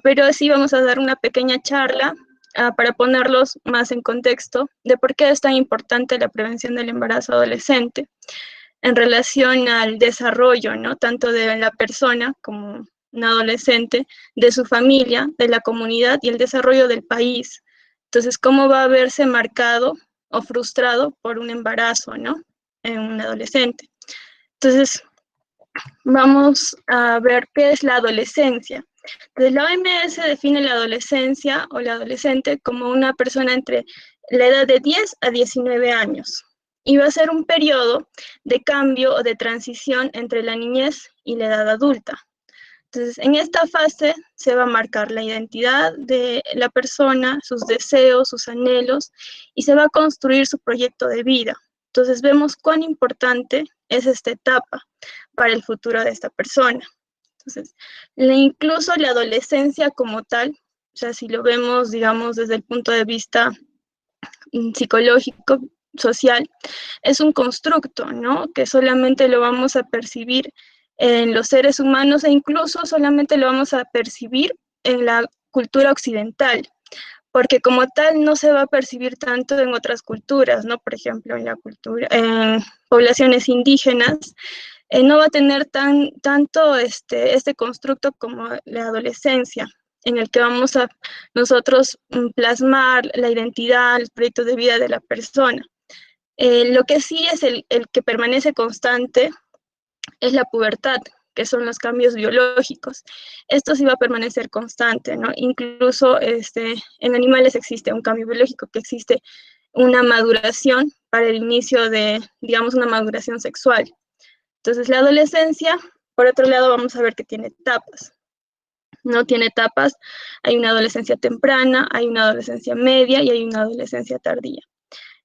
pero sí vamos a dar una pequeña charla para ponerlos más en contexto de por qué es tan importante la prevención del embarazo adolescente en relación al desarrollo, ¿no? Tanto de la persona como un adolescente, de su familia, de la comunidad y el desarrollo del país. Entonces, ¿cómo va a verse marcado o frustrado por un embarazo, ¿no? En un adolescente. Entonces, vamos a ver qué es la adolescencia. Entonces, la OMS define la adolescencia o la adolescente como una persona entre la edad de 10 a 19 años. Y va a ser un periodo de cambio o de transición entre la niñez y la edad adulta. Entonces, en esta fase se va a marcar la identidad de la persona, sus deseos, sus anhelos, y se va a construir su proyecto de vida. Entonces, vemos cuán importante es esta etapa para el futuro de esta persona. Entonces, incluso la adolescencia como tal, o sea, si lo vemos, digamos, desde el punto de vista psicológico, social, es un constructo, ¿no? Que solamente lo vamos a percibir en los seres humanos e incluso solamente lo vamos a percibir en la cultura occidental, porque como tal no se va a percibir tanto en otras culturas, ¿no? Por ejemplo, en poblaciones indígenas, no va a tener tanto este constructo como la adolescencia, en el que vamos a nosotros plasmar la identidad, el proyecto de vida de la persona. Lo que sí es el que permanece constante es la pubertad, que son los cambios biológicos. Esto sí va a permanecer constante, ¿no? Incluso en animales existe un cambio biológico, que existe una maduración para el inicio de, digamos, una maduración sexual. Entonces, la adolescencia, por otro lado, vamos a ver que tiene etapas. No tiene etapas, hay una adolescencia temprana, hay una adolescencia media y hay una adolescencia tardía.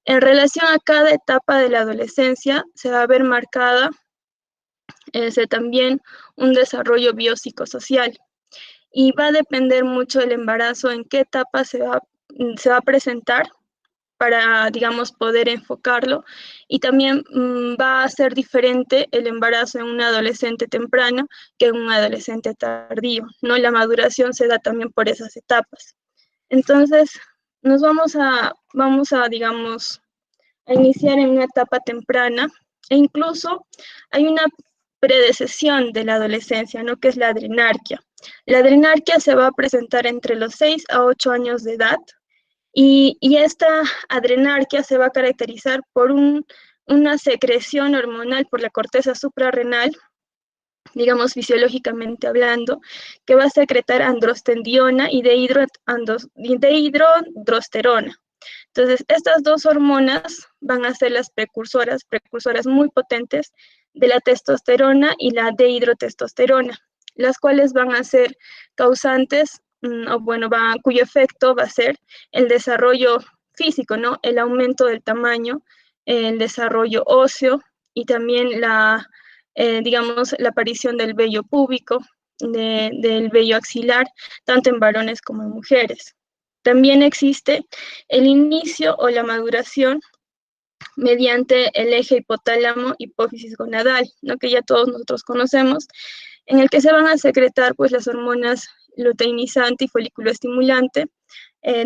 En relación a cada etapa de la adolescencia, se va a ver marcada también un desarrollo biopsicosocial y va a depender mucho del embarazo en qué etapa se va a presentar para, digamos, poder enfocarlo, y también va a ser diferente el embarazo en un adolescente temprano que en un adolescente tardío, ¿no? La maduración se da también por esas etapas. Entonces, vamos a, digamos, a iniciar en una etapa temprana, e incluso hay una predecesión de la adolescencia, ¿no? Que es la adrenarquia. La adrenarquia se va a presentar entre los 6 a 8 años de edad, y esta adrenarquia se va a caracterizar por una secreción hormonal por la corteza suprarrenal, digamos fisiológicamente hablando, que va a secretar androstendiona y dehidroandrosterona. Entonces, estas dos hormonas van a ser las precursoras muy potentes de la testosterona y la dehidrotestosterona, las cuales van a ser causantes, o bueno, cuyo efecto va a ser el desarrollo físico, ¿no? El aumento del tamaño, el desarrollo óseo y también digamos, la aparición del vello púbico, del vello axilar, tanto en varones como en mujeres. También existe el inicio o la maduración mediante el eje hipotálamo hipófisis gonadal, ¿no? Que ya todos nosotros conocemos, en el que se van a secretar pues las hormonas luteinizante y folículo estimulante,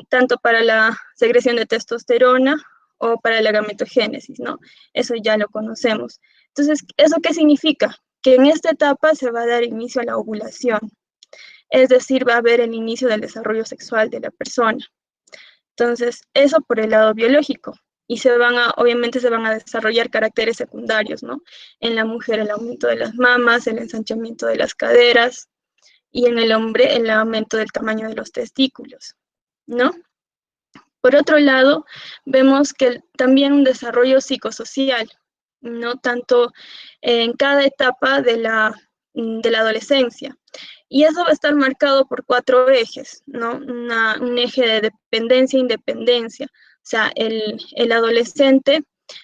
tanto para la secreción de testosterona o para la gametogénesis, ¿no? Eso ya lo conocemos. Entonces, ¿eso qué significa? Que en esta etapa se va a dar inicio a la ovulación, es decir, va a haber el inicio del desarrollo sexual de la persona. Entonces, eso por el lado biológico. Y obviamente se van a desarrollar caracteres secundarios, ¿no? En la mujer el aumento de las mamas, el ensanchamiento de las caderas, y en el hombre el aumento del tamaño de los testículos, ¿no? Por otro lado, vemos que también un desarrollo psicosocial, ¿no? Tanto en cada etapa de la adolescencia. Y eso va a estar marcado por 4 ejes, ¿no? Un eje de dependencia e independencia. O sea, el adolescente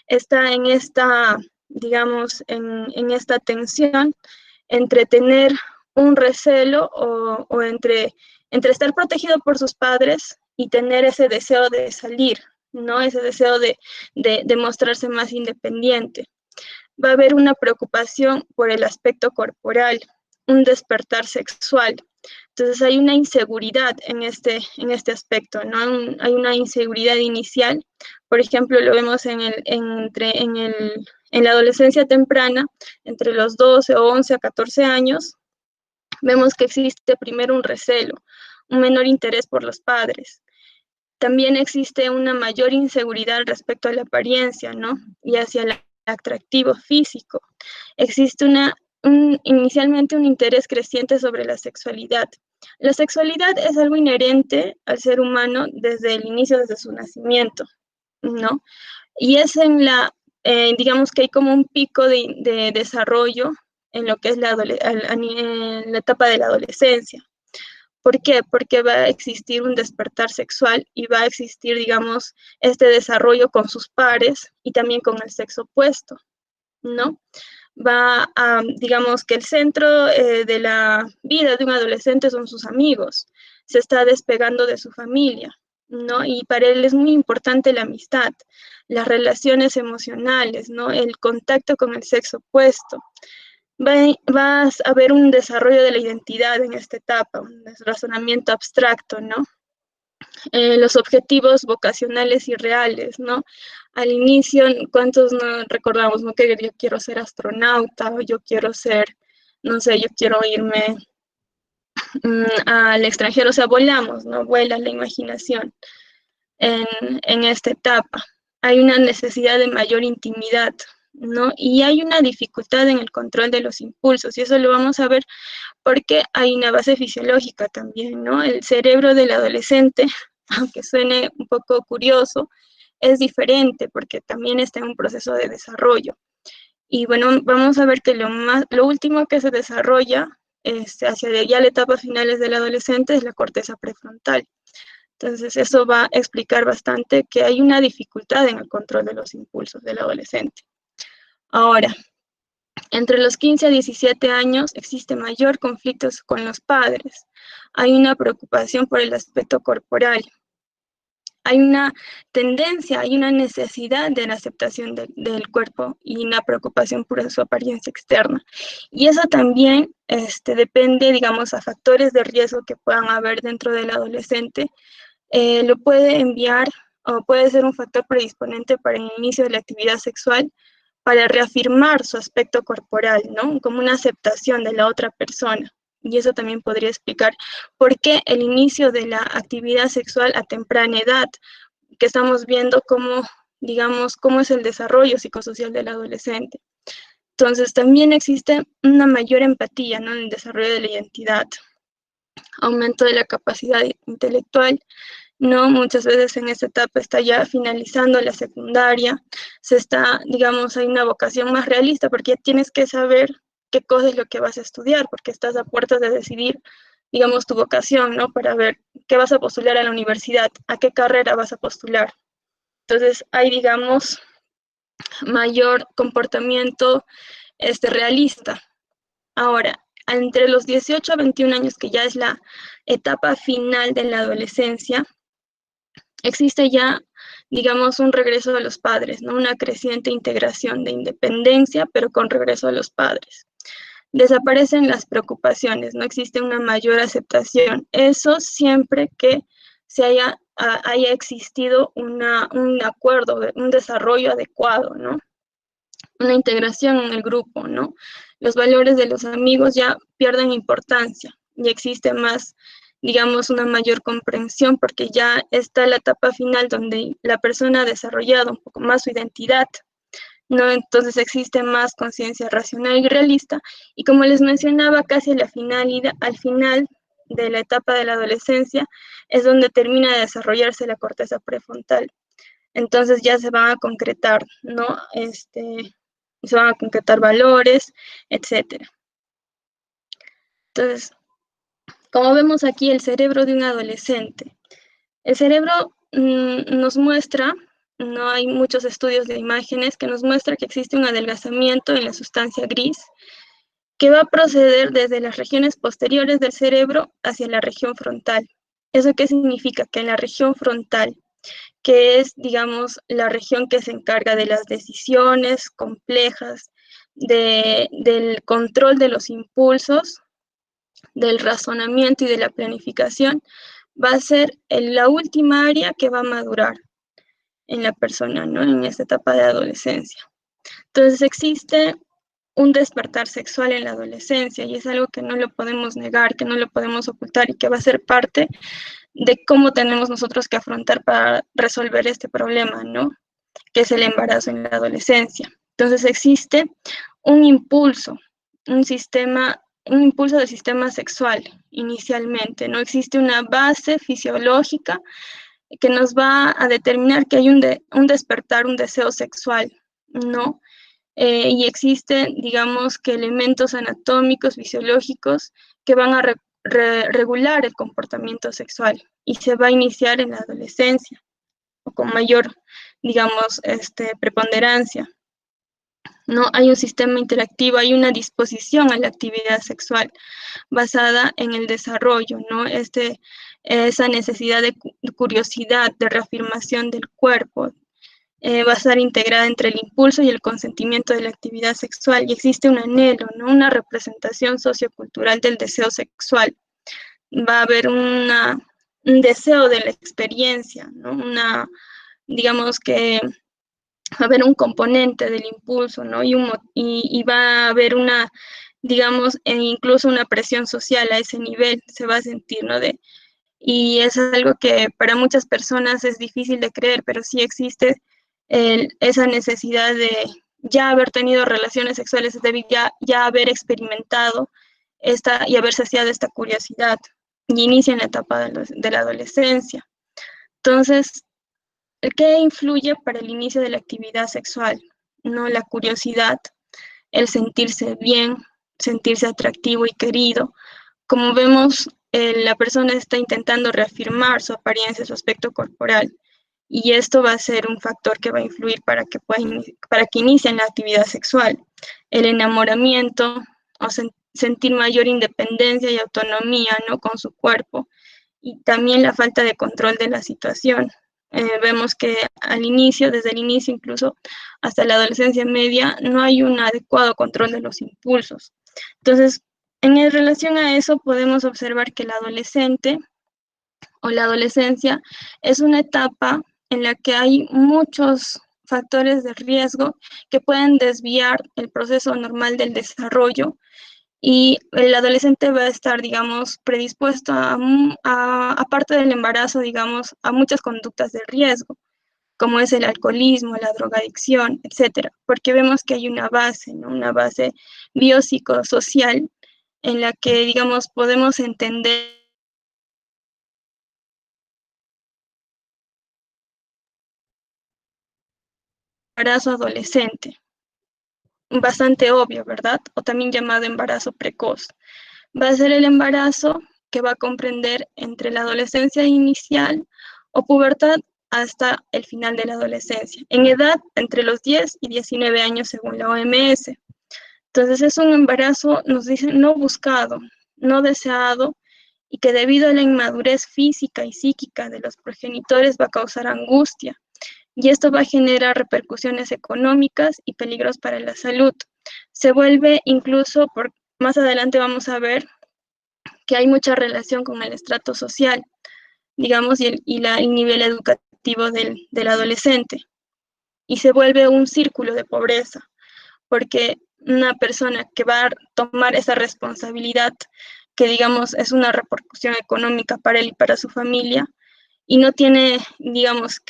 está en esta, digamos, en esta tensión entre tener un recelo o entre estar protegido por sus padres y tener ese deseo de salir, ¿no? Ese deseo de mostrarse más independiente. Va a haber una preocupación por el aspecto corporal, un despertar sexual, Entonces hay una inseguridad en este aspecto, ¿no? Hay una inseguridad inicial. Por ejemplo, lo vemos en la adolescencia temprana, entre los 12 o 11 a 14 años, vemos que existe primero un recelo, un menor interés por los padres. También existe una mayor inseguridad respecto a la apariencia, ¿no? Y hacia el atractivo físico. Existe inicialmente un interés creciente sobre la sexualidad. La sexualidad es algo inherente al ser humano desde el inicio, desde su nacimiento, ¿no? Y es digamos que hay como un pico de desarrollo en lo que es en la etapa de la adolescencia. ¿Por qué? Porque va a existir un despertar sexual y va a existir, digamos, este desarrollo con sus pares y también con el sexo opuesto, ¿no? Digamos que el centro de la vida de un adolescente son sus amigos, se está despegando de su familia, ¿no? Y para él es muy importante la amistad, las relaciones emocionales, ¿no? El contacto con el sexo opuesto. Va a haber un desarrollo de la identidad en esta etapa, un razonamiento abstracto, ¿no? Los objetivos vocacionales y reales, ¿no? Al inicio, ¿cuántos no recordamos, no? Que yo quiero ser astronauta, o yo quiero ser, no sé, yo quiero irme al extranjero, o sea, volamos, ¿no? Vuela la imaginación en esta etapa. Hay una necesidad de mayor intimidad, ¿no? Y hay una dificultad en el control de los impulsos, y eso lo vamos a ver porque hay una base fisiológica también, ¿no? El cerebro del adolescente, aunque suene un poco curioso, es diferente porque también está en un proceso de desarrollo. Y bueno, vamos a ver que lo último que se desarrolla hacia ya la etapa finales del adolescente es la corteza prefrontal. Entonces, eso va a explicar bastante que hay una dificultad en el control de los impulsos del adolescente. Ahora, entre los 15 a 17 años existe mayor conflicto con los padres. Hay una preocupación por el aspecto corporal. Hay una tendencia, hay una necesidad de la aceptación del cuerpo y una preocupación por su apariencia externa. Y eso también depende, digamos, a factores de riesgo que puedan haber dentro del adolescente. Lo puede enviar o puede ser un factor predisponente para el inicio de la actividad sexual, para reafirmar su aspecto corporal, ¿no? Como una aceptación de la otra persona. Y eso también podría explicar por qué el inicio de la actividad sexual a temprana edad, que estamos viendo cómo, digamos, cómo es el desarrollo psicosocial del adolescente. Entonces, también existe una mayor empatía, ¿no? En el desarrollo de la identidad, aumento de la capacidad intelectual, ¿no? Muchas veces en esta etapa está ya finalizando la secundaria, digamos, hay una vocación más realista porque ya tienes que saber qué cosa es lo que vas a estudiar, porque estás a puertas de decidir, digamos, tu vocación, ¿no? Para ver qué vas a postular a la universidad, a qué carrera vas a postular. Entonces, hay, digamos, mayor comportamiento realista. Ahora, entre los 18 a 21 años, que ya es la etapa final de la adolescencia, existe ya, digamos, un regreso a los padres, ¿no? Una creciente integración de independencia, pero con regreso a los padres. Desaparecen las preocupaciones, no existe una mayor aceptación. Eso siempre que haya existido un acuerdo, un desarrollo adecuado, ¿no? Una integración en el grupo, ¿no? Los valores de los amigos ya pierden importancia y existe más, digamos, una mayor comprensión porque ya está la etapa final donde la persona ha desarrollado un poco más su identidad, ¿no? Entonces existe más conciencia racional y realista y como les mencionaba, casi al final de la etapa de la adolescencia es donde termina de desarrollarse la corteza prefrontal. Entonces ya se van a concretar, ¿no? Se van a concretar valores, etcétera. Entonces, como vemos aquí, el cerebro de un adolescente. El cerebro nos muestra, no hay muchos estudios de imágenes que nos muestra que existe un adelgazamiento en la sustancia gris que va a proceder desde las regiones posteriores del cerebro hacia la región frontal. ¿Eso qué significa? Que en la región frontal, que es, digamos, la región que se encarga de las decisiones complejas, del control de los impulsos, del razonamiento y de la planificación, va a ser la última área que va a madurar en la persona, ¿no? En esta etapa de adolescencia. Entonces existe un despertar sexual en la adolescencia y es algo que no lo podemos negar, que no lo podemos ocultar y que va a ser parte de cómo tenemos nosotros que afrontar para resolver este problema, ¿no? Que es el embarazo en la adolescencia. Entonces existe un impulso, un impulso del sistema sexual inicialmente, no existe una base fisiológica que nos va a determinar que hay un despertar, un deseo sexual, ¿no? Y existen, digamos, que elementos anatómicos, fisiológicos, que van a regular el comportamiento sexual y se va a iniciar en la adolescencia o con mayor, digamos, preponderancia. ¿No? Hay un sistema interactivo, hay una disposición a la actividad sexual basada en el desarrollo, ¿no? Esa necesidad de curiosidad, de reafirmación del cuerpo, va a estar integrada entre el impulso y el consentimiento de la actividad sexual y existe un anhelo, ¿no? Una representación sociocultural del deseo sexual. Va a haber un deseo de la experiencia, ¿no? Digamos que va a haber un componente del impulso, ¿no? Y va a haber digamos, incluso una presión social a ese nivel, se va a sentir, ¿no? Y es algo que para muchas personas es difícil de creer, pero sí existe esa necesidad de ya haber tenido relaciones sexuales, de ya haber experimentado y haber saciado esta curiosidad, y inicia en la etapa de la adolescencia. Entonces, ¿qué influye para el inicio de la actividad sexual? ¿No? La curiosidad, el sentirse bien, sentirse atractivo y querido. Como vemos, la persona está intentando reafirmar su apariencia, su aspecto corporal, y esto va a ser un factor que va a influir para que inicien la actividad sexual. El enamoramiento o sentir mayor independencia y autonomía, ¿no? Con su cuerpo, y también la falta de control de la situación. Vemos que desde el inicio incluso hasta la adolescencia media, no hay un adecuado control de los impulsos. Entonces, en relación a eso, podemos observar que la adolescente o la adolescencia es una etapa en la que hay muchos factores de riesgo que pueden desviar el proceso normal del desarrollo, y el adolescente va a estar, digamos, predispuesto aparte del embarazo, digamos, a muchas conductas de riesgo, como es el alcoholismo, la drogadicción, etcétera, porque vemos que hay una base, ¿no? Una base biopsicosocial en la que, digamos, podemos entender el embarazo adolescente, bastante obvio, ¿verdad? O también llamado embarazo precoz. Va a ser el embarazo que va a comprender entre la adolescencia inicial o pubertad hasta el final de la adolescencia, en edad entre los 10 y 19 años según la OMS. Entonces es un embarazo, nos dicen, no buscado, no deseado, y que debido a la inmadurez física y psíquica de los progenitores va a causar angustia, y esto va a generar repercusiones económicas y peligros para la salud. Se vuelve incluso, más adelante vamos a ver que hay mucha relación con el estrato social, digamos, y el nivel educativo del adolescente. Y se vuelve un círculo de pobreza, porque una persona que va a tomar esa responsabilidad, que digamos es una repercusión económica para él y para su familia, y no tiene, digamos,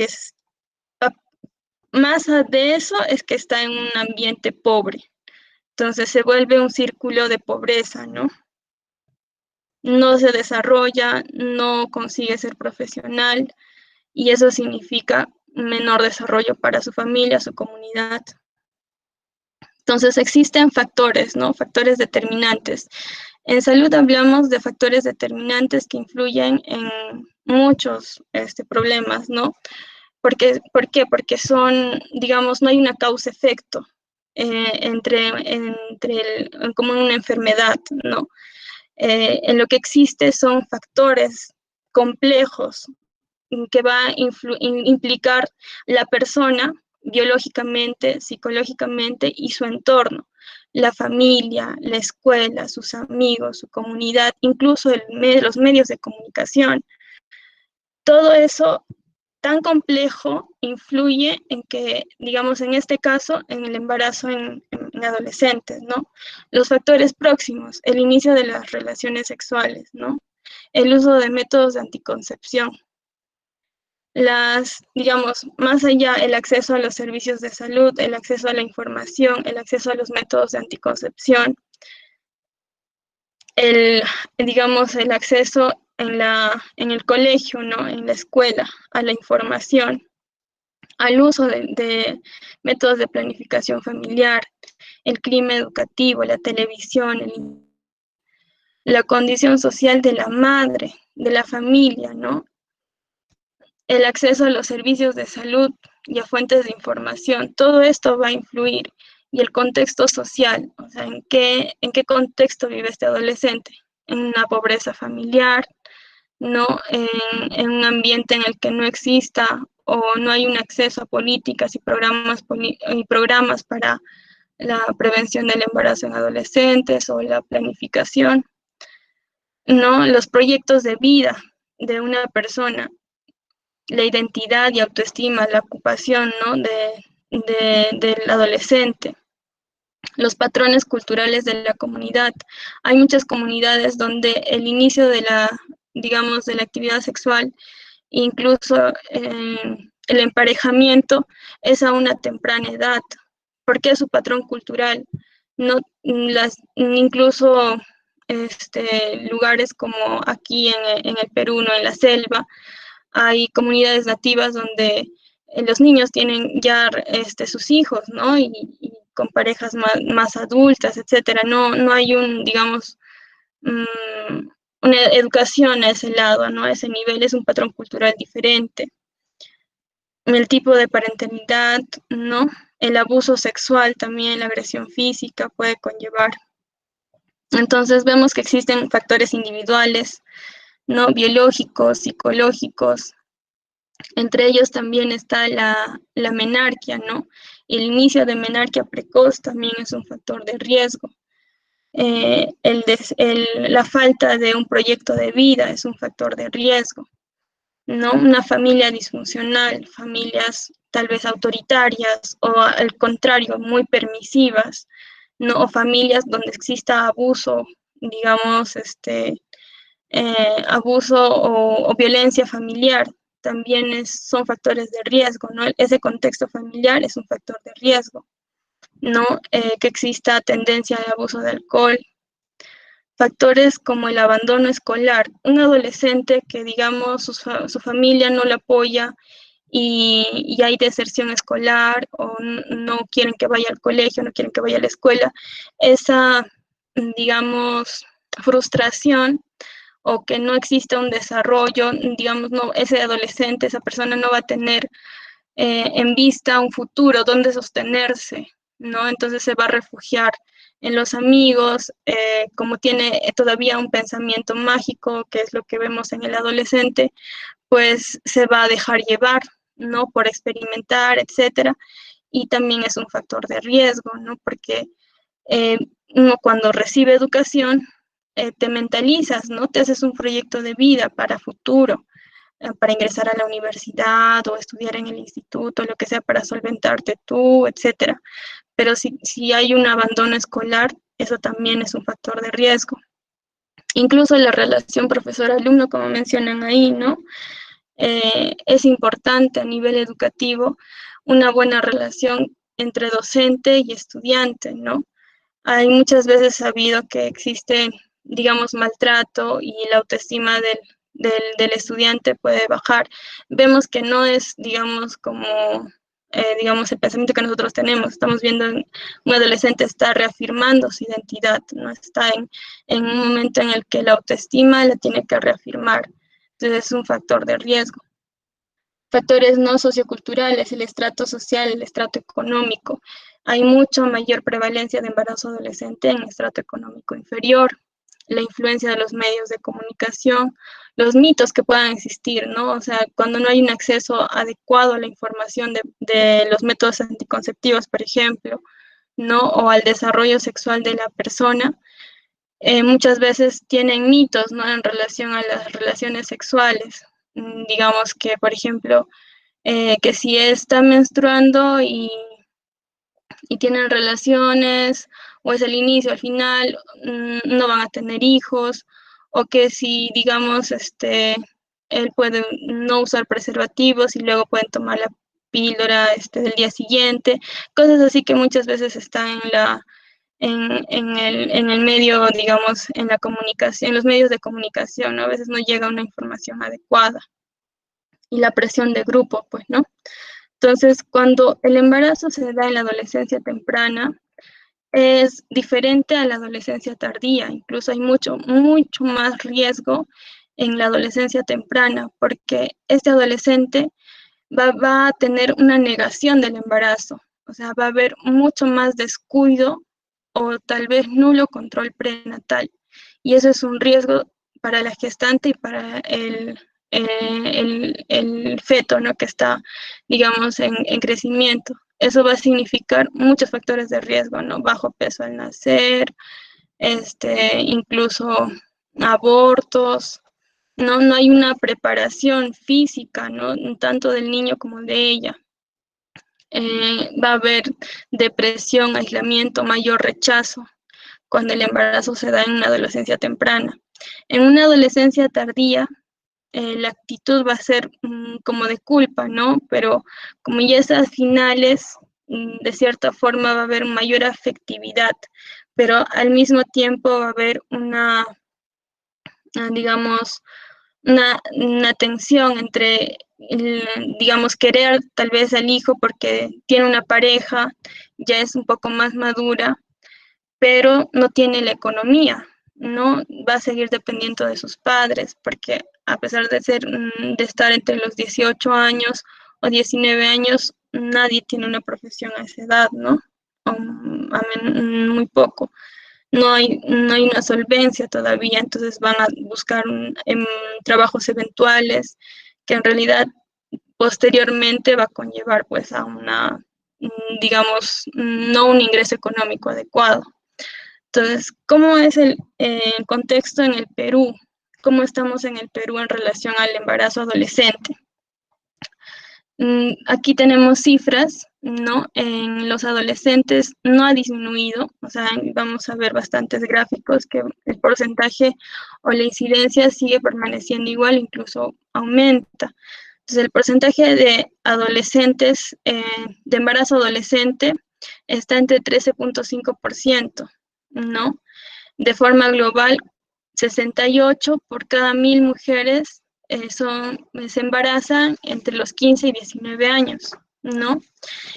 más de eso es que está en un ambiente pobre. Entonces se vuelve un círculo de pobreza, ¿no? No se desarrolla, no consigue ser profesional, y eso significa menor desarrollo para su familia, su comunidad. Entonces existen factores, ¿no? Factores determinantes. En salud hablamos de factores determinantes que influyen en muchos problemas, ¿no? ¿Por qué? Porque digamos, no hay una causa-efecto como una enfermedad, ¿no? En lo que existe son factores complejos que va a implicar la persona biológicamente, psicológicamente y su entorno, la familia, la escuela, sus amigos, su comunidad, incluso los medios de comunicación. Todo eso tan complejo influye en que, digamos, en este caso, en el embarazo en adolescentes, ¿no? Los factores próximos, el inicio de las relaciones sexuales, ¿no? El uso de métodos de anticoncepción, digamos, más allá, el acceso a los servicios de salud, el acceso a la información, el acceso a los métodos de anticoncepción, digamos, el acceso en el colegio, ¿no? En la escuela, a la información, al uso de métodos de planificación familiar, el clima educativo, la televisión, la condición social de la madre, de la familia, ¿no? El acceso a los servicios de salud y a fuentes de información, todo esto va a influir. Y el contexto social, o sea, en qué contexto vive este adolescente, en una pobreza familiar, ¿no? En un ambiente en el que no exista o no hay un acceso a políticas y programas para la prevención del embarazo en adolescentes o la planificación, ¿no? Los proyectos de vida de una persona, la identidad y autoestima, la ocupación, ¿no? Del adolescente, los patrones culturales de la comunidad. Hay muchas comunidades donde el inicio de digamos, de la actividad sexual, incluso el emparejamiento, es a una temprana edad, porque es su patrón cultural. No, incluso lugares como aquí en el Perú, ¿no? En la selva, hay comunidades nativas donde los niños tienen ya sus hijos, ¿no? Y con parejas más adultas, etcétera. No hay digamos, una educación a ese lado, ¿no? A ese nivel es un patrón cultural diferente. El tipo de parentalidad, ¿no? El abuso sexual también, la agresión física puede conllevar. Entonces vemos que existen factores individuales, ¿no? Biológicos, psicológicos. Entre ellos también está la menarquia, ¿no? El inicio de menarquia precoz también es un factor de riesgo. La falta de un proyecto de vida es un factor de riesgo, ¿no? Una familia disfuncional, familias tal vez autoritarias o al contrario, muy permisivas, ¿no? O familias donde exista abuso, digamos, abuso o violencia familiar, también son factores de riesgo, ¿no? Ese contexto familiar es un factor de riesgo, ¿no? Que exista tendencia al abuso de alcohol. Factores como el abandono escolar, un adolescente que, digamos, su familia no le apoya y hay deserción escolar o no quieren que vaya al colegio, no quieren que vaya a la escuela, esa, digamos, frustración o que no exista un desarrollo, digamos, no, ese adolescente, esa persona no va a tener en vista un futuro donde sostenerse, ¿no? Entonces se va a refugiar en los amigos, como tiene todavía un pensamiento mágico, que es lo que vemos en el adolescente, pues se va a dejar llevar, ¿no? Por experimentar, etcétera. Y también es un factor de riesgo, ¿no? Porque uno cuando recibe educación, te mentalizas, ¿no? Te haces un proyecto de vida para futuro, para ingresar a la universidad o estudiar en el instituto, lo que sea, para solventarte tú, etcétera. Pero si hay un abandono escolar, eso también es un factor de riesgo. Incluso la relación profesor-alumno, como mencionan ahí, ¿no? Es importante a nivel educativo una buena relación entre docente y estudiante, ¿no? Hay muchas veces sabido que existe, digamos, maltrato y la autoestima del estudiante puede bajar. Vemos que no es, digamos, como, digamos, el pensamiento que nosotros tenemos. Estamos viendo un adolescente está reafirmando su identidad, no está en un momento en el que la autoestima la tiene que reafirmar. Entonces es un factor de riesgo. Factores no socioculturales, el estrato social, el estrato económico. Hay mucha mayor prevalencia de embarazo adolescente en estrato económico inferior. la influencia de los medios de comunicación, los mitos que puedan existir, ¿no? O sea, cuando no hay un acceso adecuado a la información de los métodos anticonceptivos, por ejemplo, ¿no? O al desarrollo sexual de la persona, muchas veces tienen mitos, ¿no? En relación a las relaciones sexuales. Digamos que, por ejemplo, que si está menstruando y tienen relaciones, o es el inicio, al final, no van a tener hijos, o que si, digamos, él puede no usar preservativos y luego pueden tomar la píldora del día siguiente, cosas así que muchas veces están en el medio, digamos, en la comunicación, en los medios de comunicación, ¿no? A veces no llega una información adecuada. Y la presión de grupo, pues, ¿no? Entonces, cuando el embarazo se da en la adolescencia temprana, es diferente a la adolescencia tardía. Incluso hay mucho más riesgo en la adolescencia temprana, porque este adolescente va a tener una negación del embarazo. O sea, va a haber mucho más descuido o tal vez nulo control prenatal. Y eso es un riesgo para la gestante y para el feto, ¿no? Que está, digamos, en crecimiento. Eso va a significar muchos factores de riesgo, ¿no? Bajo peso al nacer, incluso abortos, ¿no? No hay una preparación física, ¿no? Tanto del niño como de ella. Va a haber depresión, aislamiento, mayor rechazo cuando el embarazo se da en una adolescencia temprana. En una adolescencia tardía, la actitud va a ser como de culpa, ¿no? Pero como ya es a finales, de cierta forma va a haber mayor afectividad, pero al mismo tiempo va a haber digamos, una tensión entre, digamos, querer tal vez al hijo porque tiene una pareja, ya es un poco más madura, pero no tiene la economía, ¿no? Va a seguir dependiendo de sus padres, porque a pesar de estar entre los 18 años o 19 años, nadie tiene una profesión a esa edad, ¿no? Muy poco. No hay una solvencia todavía, entonces van a buscar trabajos eventuales que en realidad posteriormente va a conllevar pues a digamos, no un ingreso económico adecuado. Entonces, ¿cómo es el contexto en el Perú? ¿Cómo estamos en el Perú en relación al embarazo adolescente? Aquí tenemos cifras, ¿no? En los adolescentes no ha disminuido, o sea, vamos a ver bastantes gráficos que el porcentaje o la incidencia sigue permaneciendo igual, incluso aumenta. Entonces, el porcentaje de adolescentes, de embarazo adolescente, está entre 13.5%, ¿no? De forma global, 68 por cada 1.000 mujeres se embarazan entre los 15 y 19 años, ¿no?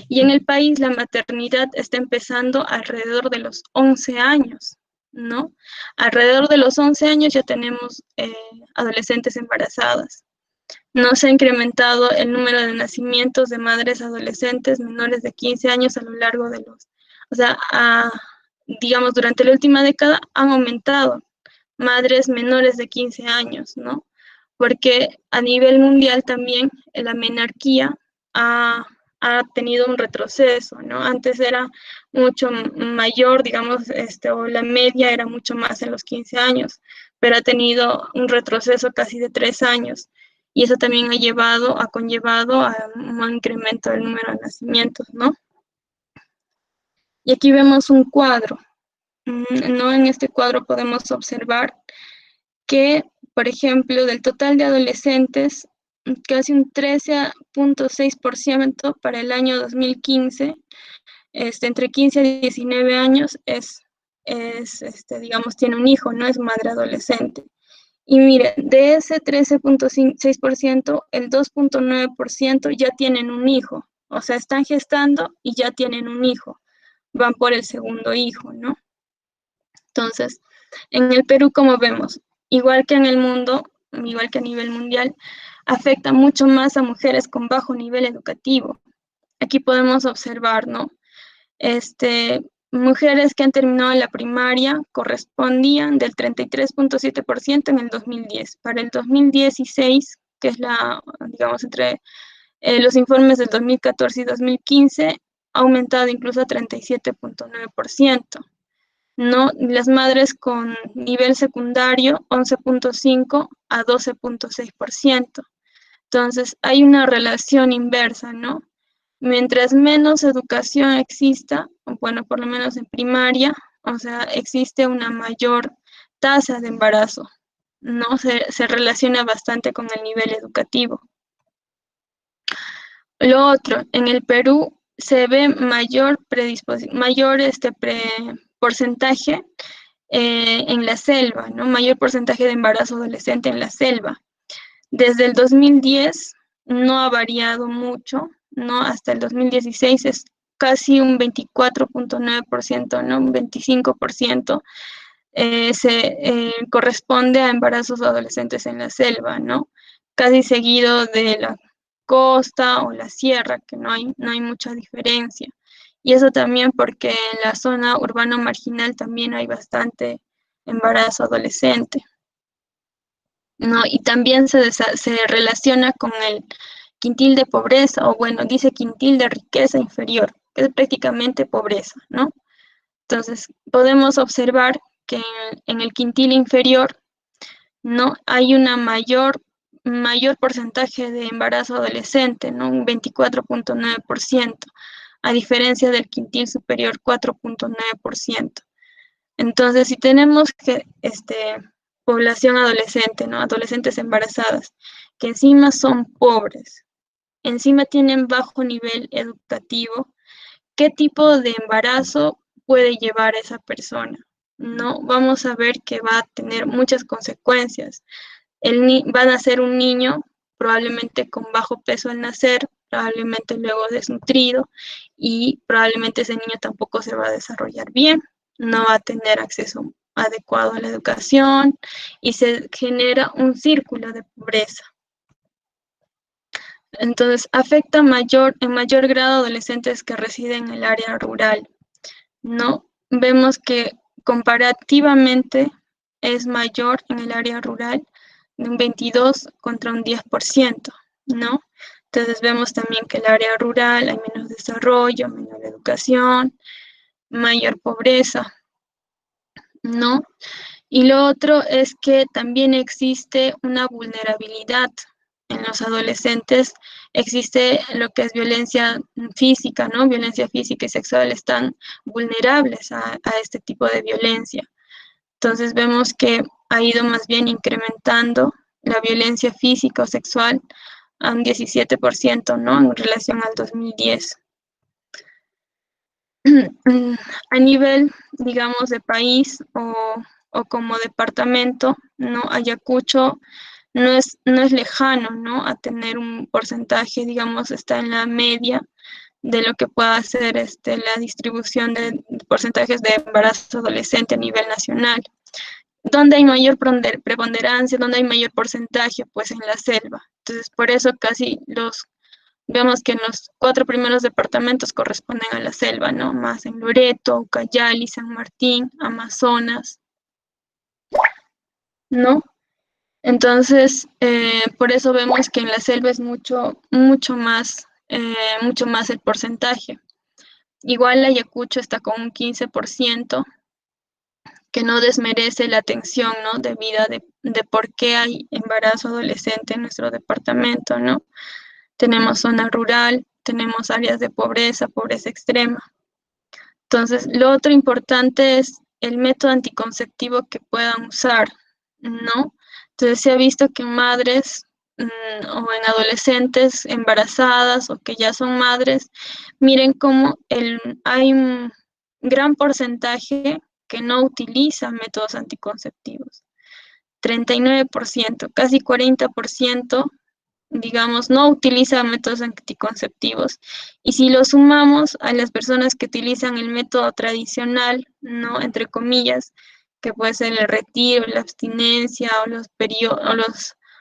Y en el país la maternidad está empezando alrededor de los 11 años, ¿no? Alrededor de los 11 años ya tenemos adolescentes embarazadas. No se ha incrementado el número de nacimientos de madres adolescentes menores de 15 años a lo largo de o sea, digamos, durante la última década han aumentado madres menores de 15 años, ¿no? Porque a nivel mundial también la menarquía ha tenido un retroceso, ¿no? Antes era mucho mayor, digamos, o la media era mucho más en los 15 años, pero ha tenido un retroceso casi de 3 años. Y eso también ha conllevado a un incremento del número de nacimientos, ¿no? Y aquí vemos un cuadro, ¿no? En este cuadro podemos observar que, por ejemplo, del total de adolescentes, casi un 13.6% para el año 2015, entre 15 y 19 años digamos, tiene un hijo, no es madre adolescente. Y miren, de ese 13.6%, el 2.9% ya tienen un hijo, o sea, están gestando y ya tienen un hijo, van por el segundo hijo, ¿no? Entonces, en el Perú, como vemos, igual que en el mundo, igual que a nivel mundial, afecta mucho más a mujeres con bajo nivel educativo. Aquí podemos observar, ¿no? mujeres que han terminado la primaria correspondían del 33.7% en el 2010. Para el 2016, que es digamos, entre los informes del 2014 y 2015, ha aumentado incluso a 37.9%. ¿No? Las madres con nivel secundario, 11.5 a 12.6%. Entonces, hay una relación inversa, ¿no? Mientras menos educación exista, bueno, por lo menos en primaria, o sea, existe una mayor tasa de embarazo, ¿no? Se relaciona bastante con el nivel educativo. Lo otro, en el Perú se ve mayor porcentaje en la selva, ¿no? Mayor porcentaje de embarazo adolescente en la selva. Desde el 2010 no ha variado mucho, ¿no? Hasta el 2016 es casi un 24.9%, ¿no? Un 25% corresponde a embarazos adolescentes en la selva, ¿no? Casi seguido de la costa o la sierra, que no hay mucha diferencia. Y eso también porque en la zona urbano marginal también hay bastante embarazo adolescente, ¿no? Y también se relaciona con el quintil de pobreza, o bueno, dice quintil de riqueza inferior, que es prácticamente pobreza, ¿no? Entonces, podemos observar que en el quintil inferior no hay una mayor porcentaje de embarazo adolescente, ¿no? Un 24.9%, a diferencia del quintil superior, 4.9%. Entonces, si tenemos que población adolescente, ¿no? Adolescentes embarazadas, que encima son pobres, encima tienen bajo nivel educativo, ¿qué tipo de embarazo puede llevar a esa persona? No, vamos a ver que va a tener muchas consecuencias. Va a nacer un niño probablemente con bajo peso al nacer, probablemente luego desnutrido, y probablemente ese niño tampoco se va a desarrollar bien, no va a tener acceso adecuado a la educación y se genera un círculo de pobreza. Entonces, afecta en mayor grado a adolescentes que residen en el área rural, ¿no? Vemos que comparativamente es mayor en el área rural, de un 22 contra un 10%, ¿no? Entonces vemos también que el área rural hay menos desarrollo, menor educación, mayor pobreza, ¿no? Y lo otro es que también existe una vulnerabilidad en los adolescentes, existe lo que es violencia física, ¿no? Violencia física y sexual, están vulnerables a este tipo de violencia. Entonces vemos que ha ido más bien incrementando la violencia física o sexual a un 17%, ¿no? En relación al 2010. A nivel, digamos, de país o como departamento, ¿no? Ayacucho no es lejano, ¿no? A tener un porcentaje, digamos, está en la media de lo que pueda ser la distribución de porcentajes de embarazo adolescente a nivel nacional. ¿Dónde hay mayor preponderancia, donde hay mayor porcentaje? Pues en la selva. Entonces, por eso vemos que en los 4 primeros departamentos corresponden a la selva, ¿no? Más en Loreto, Ucayali, San Martín, Amazonas, ¿no? Entonces, por eso vemos que en la selva es mucho más el porcentaje. Igual Ayacucho está con un 15%, que no desmerece la atención, ¿no? Debida de por qué hay embarazo adolescente en nuestro departamento, ¿no? Tenemos zona rural, tenemos áreas de pobreza extrema. Entonces, lo otro importante es el método anticonceptivo que puedan usar, ¿no? Entonces, se ha visto que madres o en adolescentes embarazadas o que ya son madres, miren cómo hay un gran porcentaje que no utiliza métodos anticonceptivos. 39%, casi 40%, digamos, no utiliza métodos anticonceptivos. Y si lo sumamos a las personas que utilizan el método tradicional, ¿no? Entre comillas, que puede ser el retiro, la abstinencia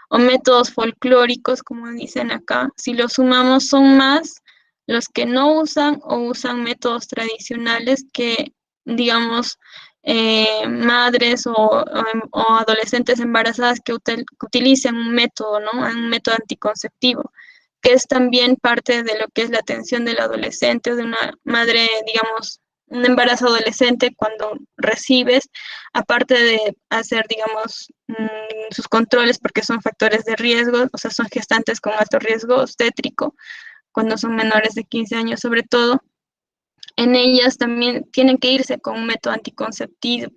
o métodos folclóricos, como dicen acá, si lo sumamos son más Los que no usan o usan métodos tradicionales que, digamos, madres o adolescentes embarazadas que utilicen un método, ¿no? Un método anticonceptivo, que es también parte de lo que es la atención del adolescente o de una madre, digamos, un embarazo adolescente cuando recibes, aparte de hacer, digamos, sus controles porque son factores de riesgo, o sea, son gestantes con alto riesgo obstétrico, cuando son menores de 15 años sobre todo, en ellas también tienen que irse con un método anticonceptivo.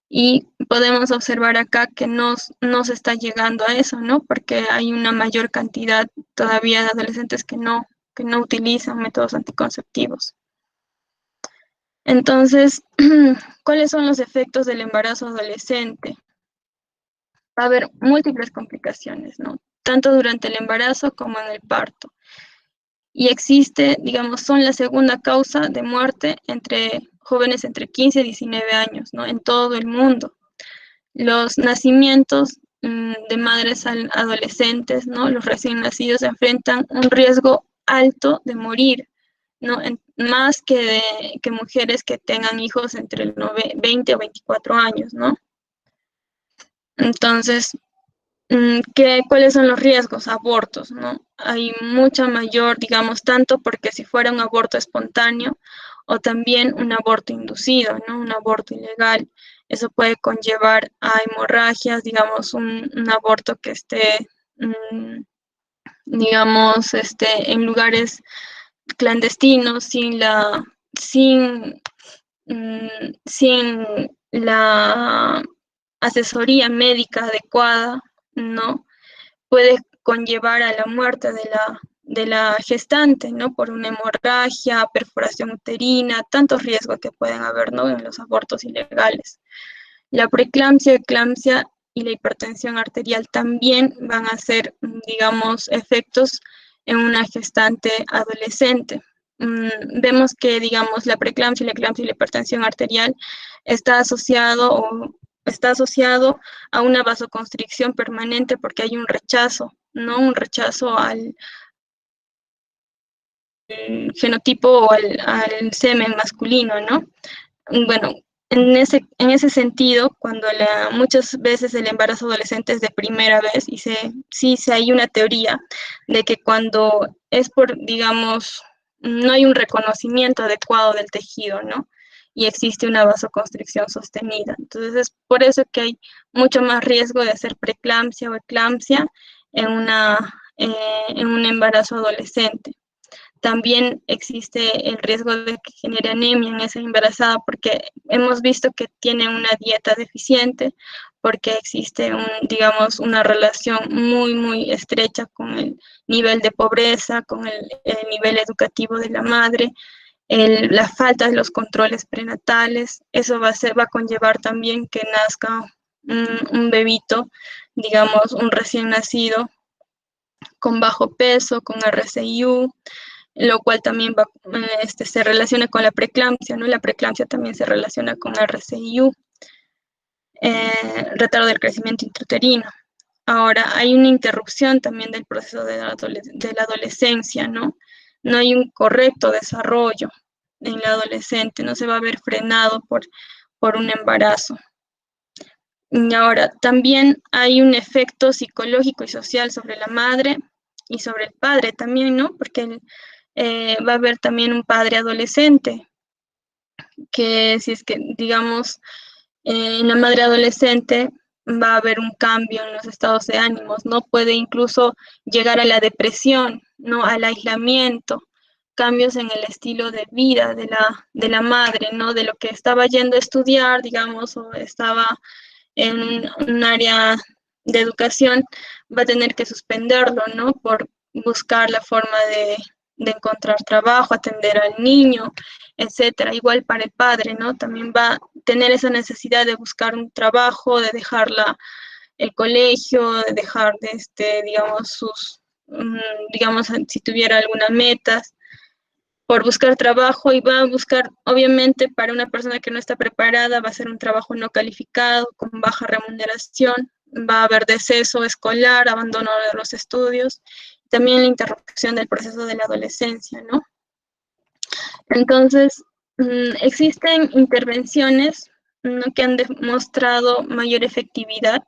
Y podemos observar acá que no se está llegando a eso, ¿no? Porque hay una mayor cantidad todavía de adolescentes que no utilizan métodos anticonceptivos. Entonces, ¿cuáles son los efectos del embarazo adolescente? Va a haber múltiples complicaciones, ¿no? Tanto durante el embarazo como en el parto. Y existe, digamos, son la segunda causa de muerte entre jóvenes entre 15 y 19 años, ¿no? En todo el mundo. Los nacimientos de madres adolescentes, ¿no? Los recién nacidos enfrentan un riesgo alto de morir, ¿no? Más que mujeres que tengan hijos entre el 20 o 24 años, ¿no? Entonces, ¿cuáles son los riesgos? Abortos, ¿no? Hay mucha mayor, digamos, tanto porque si fuera un aborto espontáneo o también un aborto inducido, ¿no? Un aborto ilegal. Eso puede conllevar a hemorragias, digamos, un aborto que esté, digamos, en lugares clandestinos, sin, sin la asesoría médica adecuada, ¿no? Puede conllevar a la muerte de la gestante, ¿no? Por una hemorragia, perforación uterina, tantos riesgos que pueden haber, ¿no? En los abortos ilegales. La preeclampsia, eclampsia y la hipertensión arterial también van a ser, digamos, efectos en una gestante adolescente. Vemos que, digamos, la preeclampsia, la eclampsia y la hipertensión arterial está asociado a una vasoconstricción permanente porque hay un rechazo, ¿no? Un rechazo al genotipo o al semen masculino, ¿no? Bueno, en ese sentido, cuando muchas veces el embarazo adolescente es de primera vez, y sí hay una teoría de que cuando es por, digamos, no hay un reconocimiento adecuado del tejido, ¿no? Y existe una vasoconstricción sostenida. Entonces es por eso que hay mucho más riesgo de hacer preeclampsia o eclampsia en un embarazo adolescente. También existe el riesgo de que genere anemia en esa embarazada porque hemos visto que tiene una dieta deficiente, porque existe, digamos, una relación muy, muy estrecha con el nivel de pobreza, con el nivel educativo de la madre, la falta de los controles prenatales. Eso va a conllevar también que nazca un bebito, digamos, un recién nacido con bajo peso, con RCIU, lo cual también se relaciona con la preeclampsia, ¿no? La preeclampsia también se relaciona con RCIU, retardo del crecimiento intrauterino. Ahora, hay una interrupción también del proceso de la adolescencia, ¿no? No hay un correcto desarrollo en la adolescente, no se va a ver frenado por un embarazo. Y ahora, también hay un efecto psicológico y social sobre la madre y sobre el padre también, ¿no? Porque va a haber también un padre adolescente, que si es que, digamos, en la madre adolescente va a haber un cambio en los estados de ánimos, ¿no? Puede incluso llegar a la depresión, ¿no? Al aislamiento, cambios en el estilo de vida de la madre, ¿no? De lo que estaba yendo a estudiar, digamos, o estaba en un área de educación, va a tener que suspenderlo, ¿no? Por buscar la forma de encontrar trabajo, atender al niño, etcétera. Igual para el padre, ¿no? También va a tener esa necesidad de buscar un trabajo, de dejar el colegio, de dejar digamos, digamos, si tuviera alguna meta, por buscar trabajo y va a buscar, obviamente, para una persona que no está preparada, va a ser un trabajo no calificado, con baja remuneración, va a haber deceso escolar, abandono de los estudios, también la interrupción del proceso de la adolescencia, ¿no? Entonces, existen intervenciones, ¿no?, que han demostrado mayor efectividad.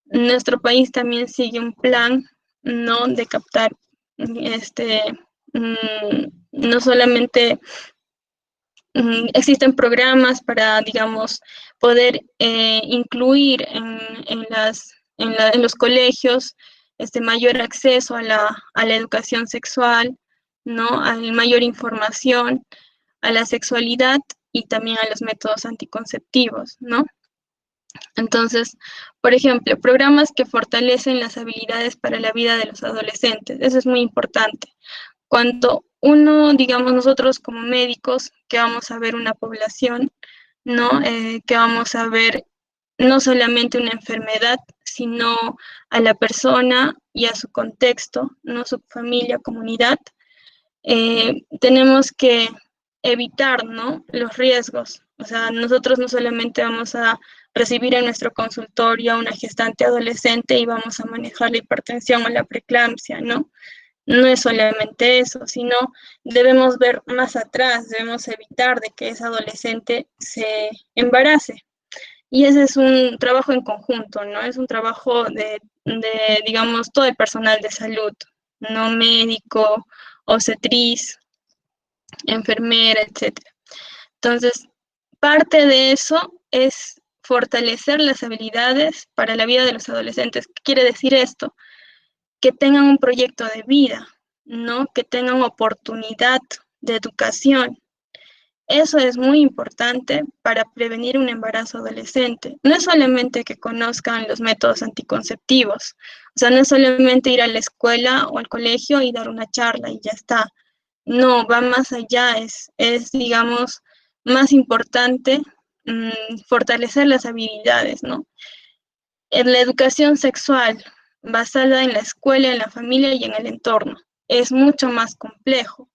Nuestro país también sigue un plan, ¿no?, de captar, no solamente existen programas para, digamos, poder incluir en los colegios mayor acceso a la educación sexual, ¿no?, a mayor información, a la sexualidad y también a los métodos anticonceptivos, ¿no? Entonces, por ejemplo, programas que fortalecen las habilidades para la vida de los adolescentes, eso es muy importante. Cuando uno, digamos, nosotros como médicos, que vamos a ver una población, ¿no?, que vamos a ver no solamente una enfermedad, sino a la persona y a su contexto, ¿no?, su familia, comunidad, tenemos que evitar, ¿no?, los riesgos. O sea, nosotros no solamente vamos a recibir en nuestro consultorio a una gestante adolescente y vamos a manejar la hipertensión o la preeclampsia, ¿no? No es solamente eso, sino debemos ver más atrás, debemos evitar de que esa adolescente se embarace. Y ese es un trabajo en conjunto, ¿no? Es un trabajo digamos, todo el personal de salud, no médico, obstetriz, enfermera, etcétera. Entonces, parte de eso es fortalecer las habilidades para la vida de los adolescentes. ¿Qué quiere decir esto? Que tengan un proyecto de vida, ¿no? Que tengan oportunidad de educación. Eso es muy importante para prevenir un embarazo adolescente. No es solamente que conozcan los métodos anticonceptivos, o sea, no es solamente ir a la escuela o al colegio y dar una charla y ya está. No, va más allá, digamos, más importante fortalecer las habilidades, ¿no? En la educación sexual, basada en la escuela, en la familia y en el entorno, es mucho más complejo.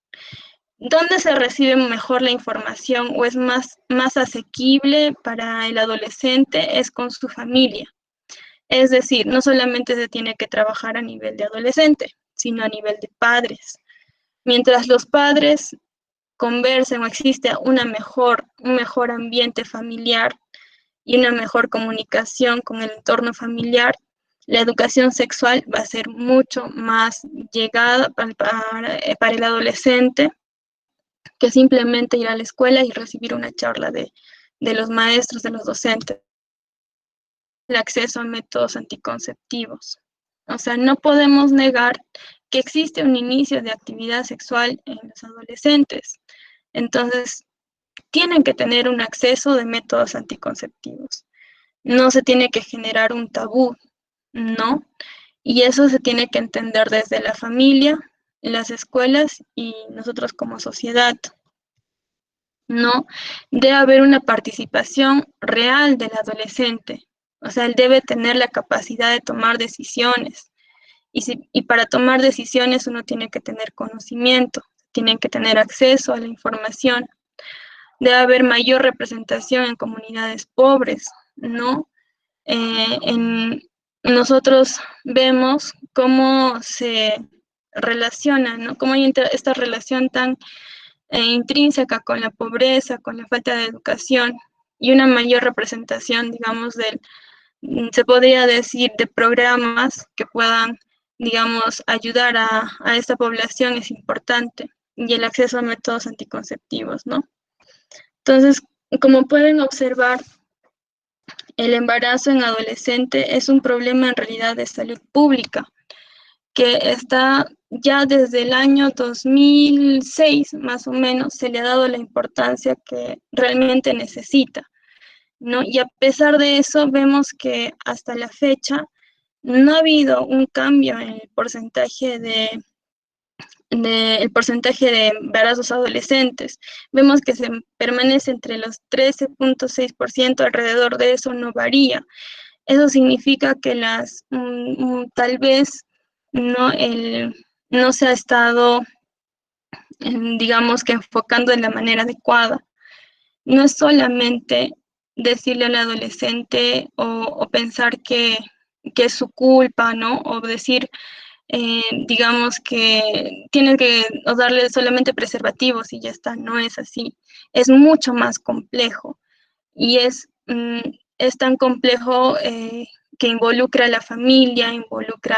¿Dónde se recibe mejor la información o es más asequible para el adolescente? Es con su familia. Es decir, no solamente se tiene que trabajar a nivel de adolescente, sino a nivel de padres. Mientras los padres conversen o existe un mejor ambiente familiar y una mejor comunicación con el entorno familiar, la educación sexual va a ser mucho más llegada para el adolescente que simplemente ir a la escuela y recibir una charla de los maestros, de los docentes. El acceso a métodos anticonceptivos. O sea, no podemos negar que existe un inicio de actividad sexual en los adolescentes. Entonces, tienen que tener un acceso de métodos anticonceptivos. No se tiene que generar un tabú, ¿no? Y eso se tiene que entender desde la familia, las escuelas y nosotros como sociedad, ¿no? Debe haber una participación real del adolescente. O sea, él debe tener la capacidad de tomar decisiones. Y para tomar decisiones uno tiene que tener conocimiento, tienen que tener acceso a la información. Debe haber mayor representación en comunidades pobres, ¿no? Nosotros vemos cómo se relaciona, ¿no? Cómo hay esta relación tan intrínseca con la pobreza, con la falta de educación y una mayor representación, digamos, se podría decir, de programas que puedan, digamos, ayudar a esta población es importante y el acceso a métodos anticonceptivos, ¿no? Entonces, como pueden observar, el embarazo en adolescente es un problema en realidad de salud pública que está ya desde el año 2006, más o menos, se le ha dado la importancia que realmente necesita, ¿no? Y a pesar de eso, vemos que hasta la fecha no ha habido un cambio en el porcentaje de embarazos adolescentes. Vemos que se permanece entre los 13.6%, alrededor de eso no varía. Eso significa que tal vez no se ha estado, digamos que enfocando en la manera adecuada. No es solamente decirle al adolescente o pensar que es su culpa, ¿no? O decir, digamos que tienes que darle solamente preservativos y ya está, no es así. Es mucho más complejo y es tan complejo que involucra a la familia, involucra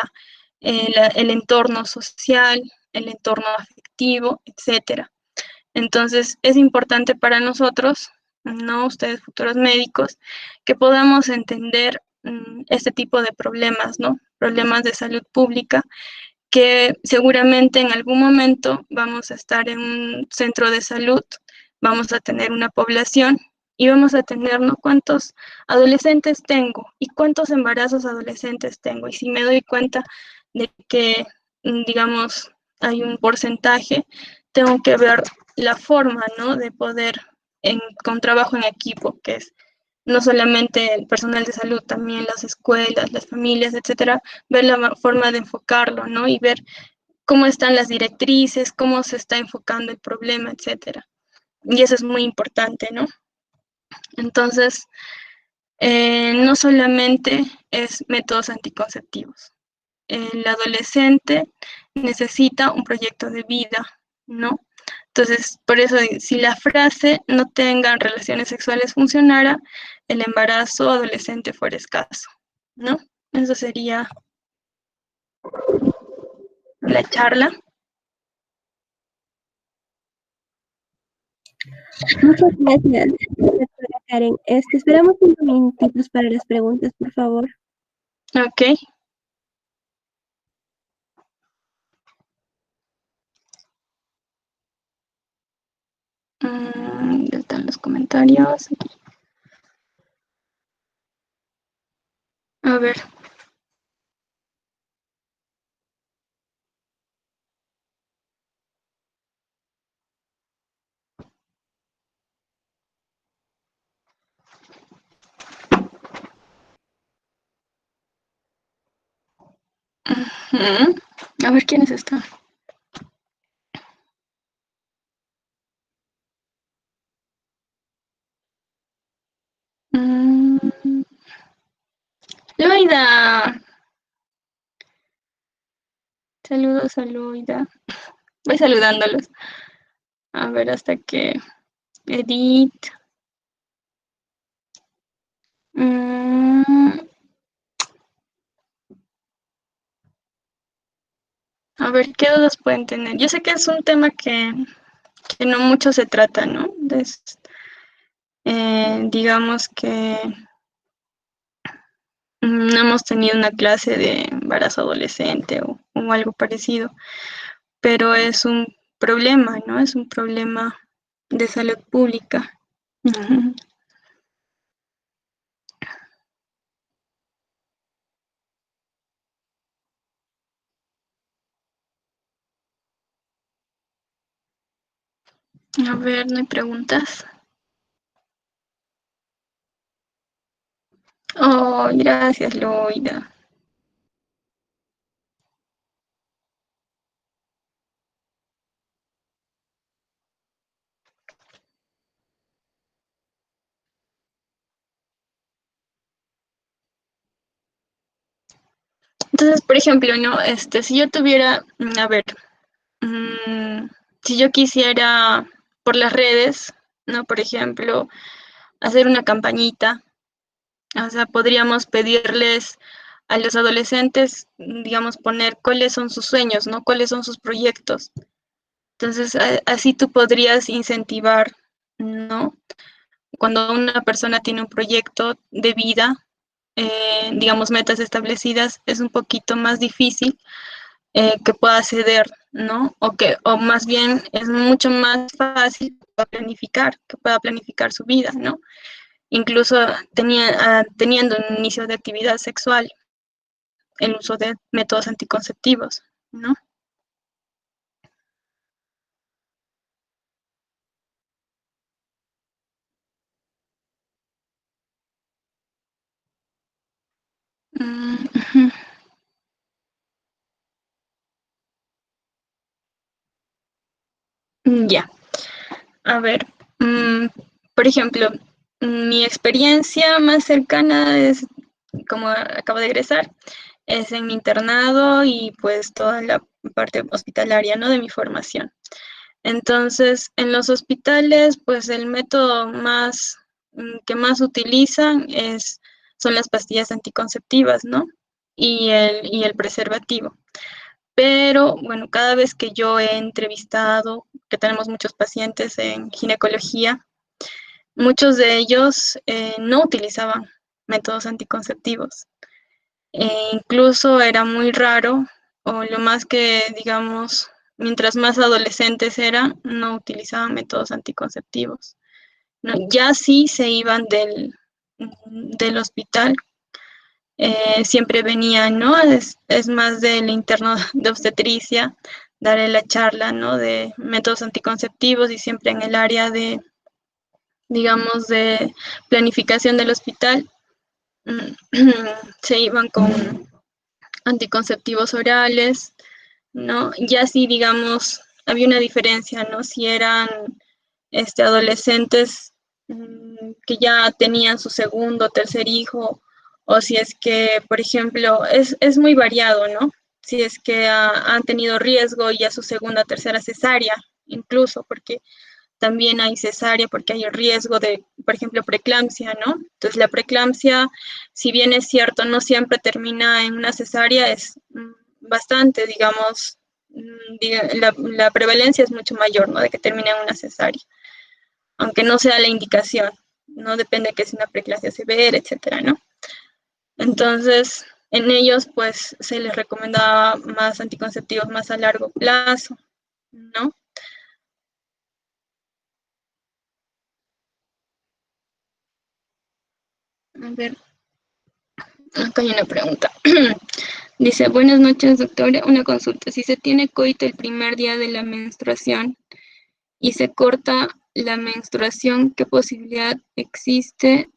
el entorno social, el entorno afectivo, etcétera. Entonces, es importante para nosotros, no ustedes futuros médicos, que podamos entender este tipo de problemas, ¿no? Problemas de salud pública, que seguramente en algún momento vamos a estar en un centro de salud, vamos a tener una población y vamos a tener, ¿no? ¿Cuántos adolescentes tengo y cuántos embarazos adolescentes tengo? Y si me doy cuenta de que, digamos, hay un porcentaje, tengo que ver la forma, ¿no? De poder, con trabajo en equipo, que es no solamente el personal de salud, también las escuelas, las familias, etcétera, ver la forma de enfocarlo, ¿no? Y ver cómo están las directrices, cómo se está enfocando el problema, etcétera. Y eso es muy importante, ¿no? Entonces, no solamente es métodos anticonceptivos. El adolescente necesita un proyecto de vida, ¿no? Entonces, por eso, si la frase no tengan relaciones sexuales funcionara, el embarazo adolescente fuera escaso, ¿no? Eso sería la charla. Muchas gracias, doctora Karen. Esperamos 5 minutitos para las preguntas, por favor. Ok. Ya están los comentarios. A ver. A ver quién es esta. Loida. Saludos a Loida. Voy saludándolos. A ver hasta que Edith. A ver, ¿qué dudas pueden tener? Yo sé que es un tema que no mucho se trata, ¿no? Digamos que no hemos tenido una clase de embarazo adolescente o algo parecido, pero es un problema, ¿no? Es un problema de salud pública. A ver, no hay preguntas. Oh, gracias, Loida. Entonces, por ejemplo, ¿no? Si yo tuviera, a ver, si yo quisiera por las redes, ¿no? Por ejemplo, hacer una campañita, o sea, podríamos pedirles a los adolescentes, digamos, poner cuáles son sus sueños, ¿no? Cuáles son sus proyectos. Entonces, así tú podrías incentivar, ¿no? Cuando una persona tiene un proyecto de vida, digamos, metas establecidas, es un poquito más difícil que pueda ceder, ¿no? O más bien es mucho más fácil que pueda planificar su vida, ¿no? Incluso teniendo un inicio de actividad sexual, el uso de métodos anticonceptivos, ¿no? Uh-huh. Ya, a ver, por ejemplo, mi experiencia más cercana es como acabo de egresar, es en mi internado y pues toda la parte hospitalaria, ¿no? De mi formación. Entonces, en los hospitales, pues el método más que más utilizan son las pastillas anticonceptivas, ¿no? Y el preservativo. Pero bueno, cada vez que yo he entrevistado, que tenemos muchos pacientes en ginecología, muchos de ellos no utilizaban métodos anticonceptivos. Incluso era muy raro, o lo más que, digamos, mientras más adolescentes eran, no utilizaban métodos anticonceptivos. No, ya sí se iban del hospital, siempre venían, ¿no? Es más del interno de obstetricia, darle la charla, ¿no? De métodos anticonceptivos y siempre en el área de, digamos, de planificación del hospital, se iban con anticonceptivos orales, ¿no? Ya sí, digamos, había una diferencia, ¿no? Si eran adolescentes que ya tenían su segundo o tercer hijo, o si es que, por ejemplo, es muy variado, ¿no? Si es que han tenido riesgo ya su segunda o tercera cesárea, incluso, porque también hay cesárea porque hay riesgo de, por ejemplo, preeclampsia, ¿no? Entonces la preeclampsia, si bien es cierto, no siempre termina en una cesárea, es bastante, digamos, la prevalencia es mucho mayor, ¿no? De que termine en una cesárea, aunque no sea la indicación, no depende de que sea una preeclampsia severa, etcétera, ¿no? Entonces, en ellos, pues, se les recomendaba más anticonceptivos más a largo plazo, ¿no? A ver, acá hay una pregunta. Dice, buenas noches, doctora. Una consulta. Si se tiene coito el primer día de la menstruación y se corta la menstruación, ¿qué posibilidad existe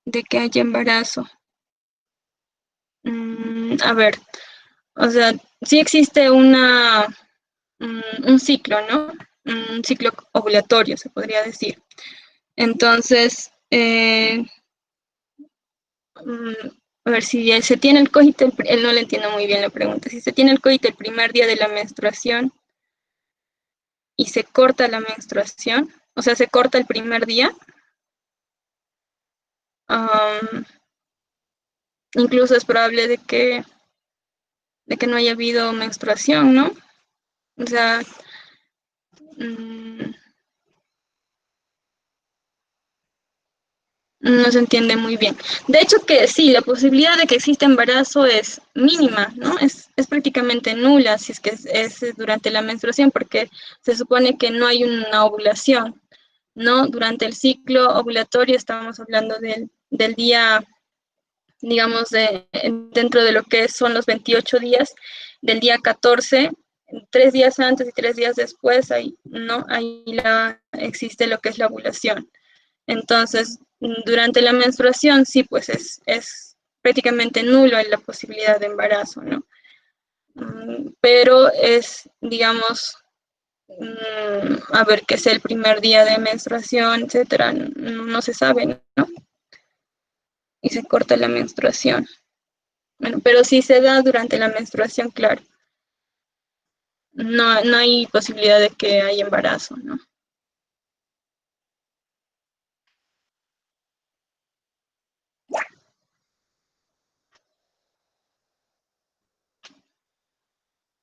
de que haya embarazo? A ver, o sea, sí existe un ciclo, ¿no? Un ciclo ovulatorio, se podría decir. Entonces, a ver, si se tiene el coito, no le entiendo muy bien la pregunta, si se tiene el coito el primer día de la menstruación y se corta la menstruación, o sea, se corta el primer día, um, incluso es probable de que no haya habido menstruación, ¿no? O sea, um, no se entiende muy bien. De hecho que sí, la posibilidad de que exista embarazo es mínima, ¿no? Es prácticamente nula si es que es durante la menstruación, porque se supone que no hay una ovulación, ¿no? Durante el ciclo ovulatorio estamos hablando del día, digamos, dentro de lo que son los 28 días, del día 14, 3 días antes y 3 días después, ahí, ¿no? Ahí existe lo que es la ovulación. Entonces, durante la menstruación, sí, pues es prácticamente nulo la posibilidad de embarazo, ¿no? Pero digamos, a ver, qué es el primer día de menstruación, etcétera, no se sabe, ¿no? Y se corta la menstruación. Bueno, pero si se da durante la menstruación, claro, no hay posibilidad de que haya embarazo, ¿no?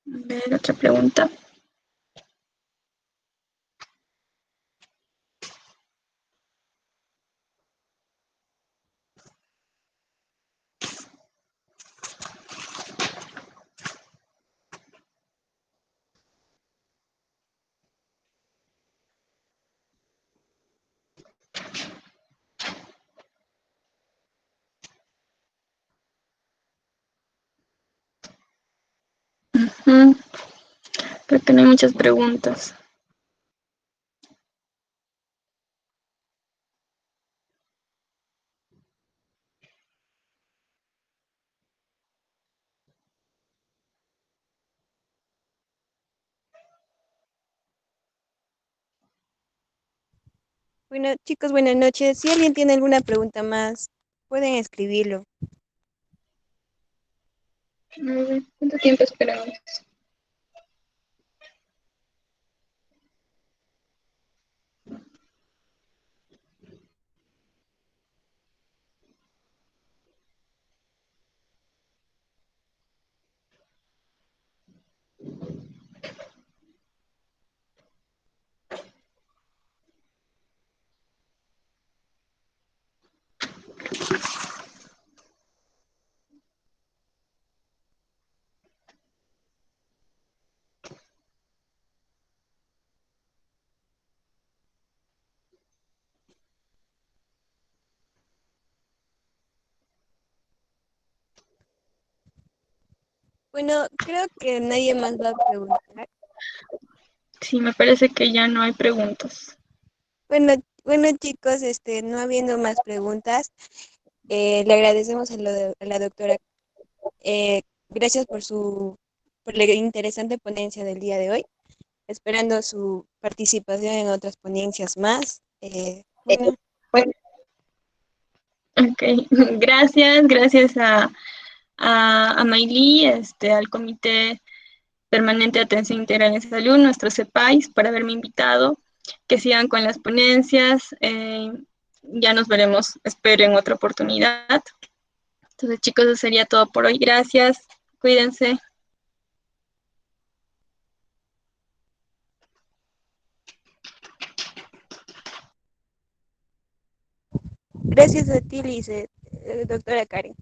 A ver, otra pregunta. Creo que no hay muchas preguntas. Bueno, chicos, buenas noches. Si alguien tiene alguna pregunta más, pueden escribirlo. A ver, ¿cuánto tiempo esperamos? Bueno, creo que nadie más va a preguntar. Sí, me parece que ya no hay preguntas. Bueno, bueno chicos, no habiendo más preguntas, le agradecemos a la doctora. Gracias por la interesante ponencia del día de hoy, esperando su participación en otras ponencias más. Bueno, Bueno, ok, gracias a Mailí, al Comité Permanente de Atención Integral en Salud, nuestros CEPAIS, por haberme invitado, que sigan con las ponencias, ya nos veremos, espero, en otra oportunidad. Entonces, chicos, eso sería todo por hoy. Gracias, cuídense. gracias a ti, Lice, doctora Karen.